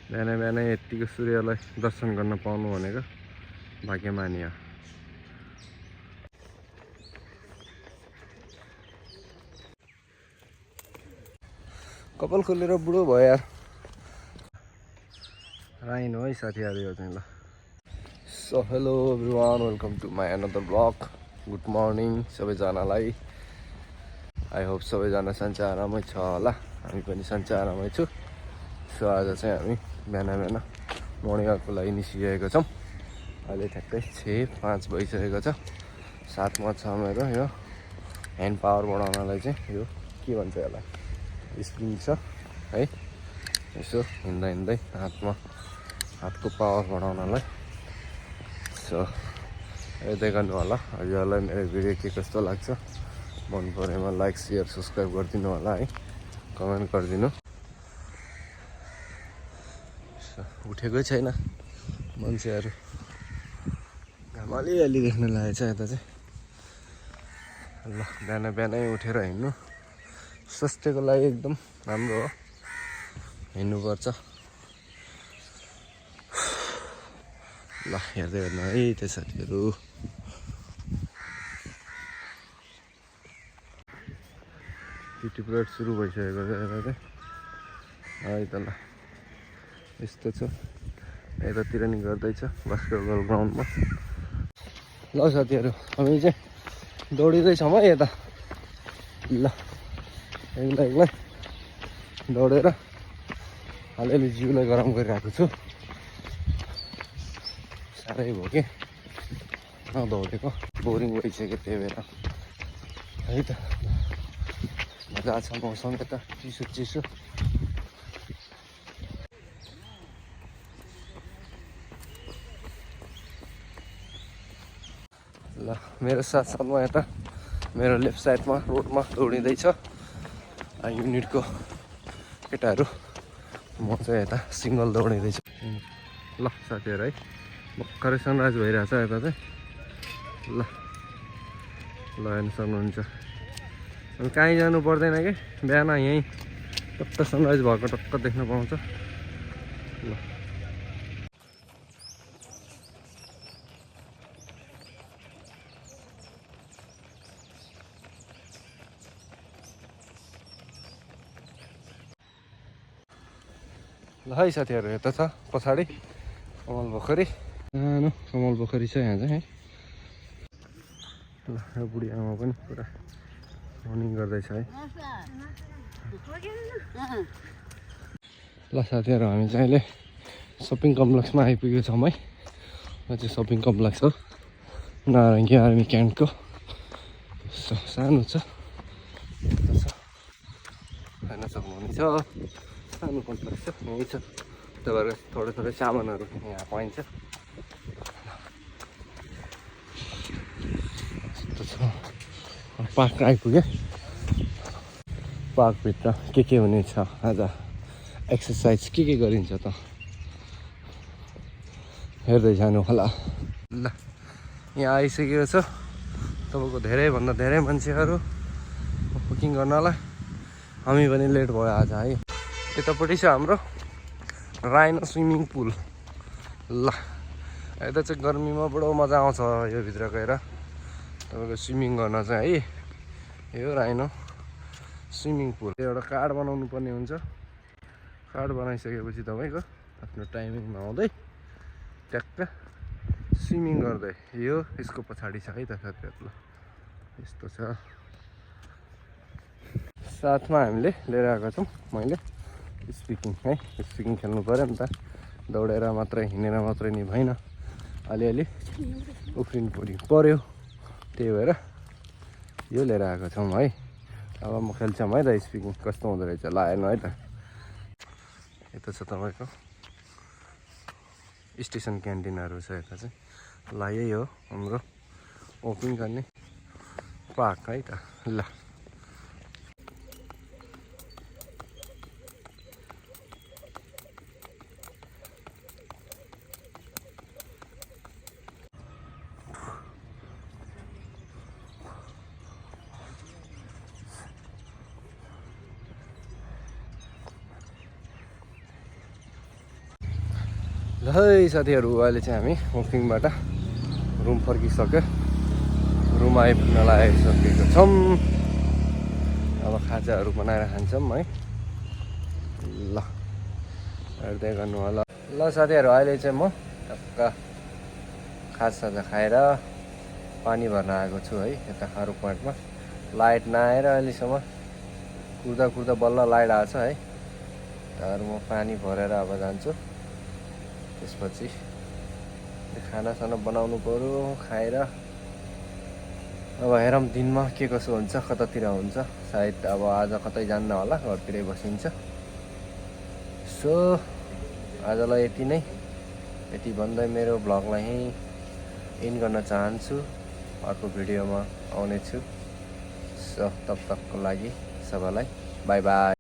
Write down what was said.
बिहान बिहानै यत्तिको सूर्यलाई दर्शन गर्न पाउनु भनेको भाग्यमानी हो। कपाल खोलेर बुढो भयो यार। राइन हो है साथीहरू यो चाहिँ ल। So hello everyone, welcome to my another blog. Good morning सबैजनालाई। आई होप सबैजना सन्चै आरामै छ होला। हामी पनि सन्चै आरामै छु। सो आज चाहिँ हामी बिहान बिहान मर्निङ वाकको लागि निस्किरहेको छौँ। अहिले ठ्याक्कै 6:05 भइसकेको छ। साथमा छ मेरो यो ह्यान्ड पावर बढाउनलाई चाहिँ यो के भन्छ यसलाई, स्प्रिङ छ है। यसो हिँड्दा हिँड्दै हातको पावर बढाउनलाई। सो हेर्दै गर्नु होला। हजुरहरूलाई मेरो भिडियो के कस्तो लाग्छ, मन परेमा लाइक सेयर सब्सक्राइब गरिदिनु होला है, कमेन्ट गरिदिनु। उठेकै छैन मान्छेहरू, घाम अलिअलि देख्न लागेको छ यता चाहिँ। ल बिहान बिहानै उठेर हिँड्नु स्वास्थ्यको लागि एकदम राम्रो हो, हिँड्नुपर्छ। ल हेर्दै हेर्नु है त्यो साथीहरू। पिटी पिरियड सुरु भइसकेको छ यता चाहिँ है त। ल यस्तो छ, यतातिर नि गर्दैछ बास्केटबल ग्राउन्डमा। ल साथीहरू हामी चाहिँ दौडिँदैछौँ है यता। ल एक्लै दौडेर अलिअलि जिउलाई गरम गरिरहेको छु। साह्रै भयो कि नदौडेको, बोरिङ भइसक्यो त्यही भएर है त। मजा छ मौसम यता, चिसो चिसो। ल मेरो साथसाथमा यता मेरो लेफ्ट साइडमा रोडमा दौडिँदैछ युनिटको केटाहरू। म चाहिँ यता सिङ्गल दौडिँदैछु। ल साथीहरू है, भर्खरै सनराइज भइरहेछ यता चाहिँ। ल ल हेर्नु सक्नुहुन्छ। अनि कहीँ जानु पर्दैन कि, बिहान यहीँ टक्क सनराइज भएको टक्क देख्न पाउँछ। ल ल है साथीहरू, यता छ पछाडि कमल पोखरी, सानो कमल पोखरी छ यहाँ चाहिँ है। ल यो बुढी आमा पनि पुरा रनिङ गर्दैछ है। ल साथीहरू हामी चाहिँ अहिले सपिङ कम्प्लेक्समा आइपुगेको छौँ है। यो चाहिँ सपिङ कम्प्लेक्स हो, नारङ्गी आर्मी क्याम्पको। सानो छ, हेर्न सक्नुहुनेछ। सानो कम्प्लेक्स छ, यहीँ छ। त्यही भएर थोरै थोरै सामानहरू यहाँ पाइन्छ। पार्क आइपुग्यो। पार्कभित्र के हुनेछ आज, एक्सर्साइज के गरिन्छ त हेर्दै जानु होला। ल यहाँ आइसकेको छ तपाईँको धेरैभन्दा धेरै मान्छेहरू बुकिङ गर्नलाई। हामी पनि लेट भयो आज है। यतापट्टि छ हाम्रो राइनो स्विमिङ पुल। ल यता चाहिँ गर्मीमा बडो मजा आउँछ यो भित्र गएर तपाईँको स्विमिङ गर्न चाहिँ है। यो राइनो स्विमिङ पुल एउटा कार्ड बनाउनु पर्ने हुन्छ। कार्ड बनाइसकेपछि तपाईँको आफ्नो टाइमिङमा आउँदै ट्याक्क स्विमिङ गर्दै यो यसको पछाडि छ है त साथीहरू। ल यस्तो छ। साथमा हामीले लिएर आएको छौँ मैले स्पिकिङ है। स्पिकिङ खेल्नु पऱ्यो नि त, दौडेर मात्रै हिँडेर मात्रै नि भएन, अलिअलि उफ्रिनु पऱ्यो। त्यही भएर यो लिएर आएको छौँ है। अब म खेल्छौँ है त स्पिकिङ, कस्तो हुँदो रहेछ ल हेर्नु है त। यता छ तपाईँको स्टेसन क्यान्टिनहरू छ यता चाहिँ। ल यही हो हाम्रो वकिङ गर्ने पार्क है त। ल ल है साथीहरू, अहिले चाहिँ हामी वकिङबाट रुम फर्किसक्यो, रुम आइपुग्न लागिसकेको छौँ। अब खाजाहरू बनाएर खान्छौँ है। ल हेर्दै गर्नु होला। ल साथीहरू, अहिले चाहिँ म टक्क खाजा खाएर पानी भर्न आएको छु है, यता खारू पॉइन्टमा। लाइट नआएर अहिलेसम्म कुर्दा कुर्दा बल्ल लाइट आएको छ है। तर म पानी भरेर अब जान्छु। त्यसपछि खानासाना बनाउनु पर्यो, खाएर अब हेरौँ दिनमा के कसो हुन्छ, कतातिर हुन्छ। सायद अब आज कतै जान्न होला, घरतिरै बसिन्छ। सो आजलाई यति नै, यति भन्दै मेरो भ्लगलाई यहीँ एन्ड गर्न चाहन्छु। अर्को भिडियोमा आउनेछु। सो तब तकको लागि सबैलाई बाई बाई।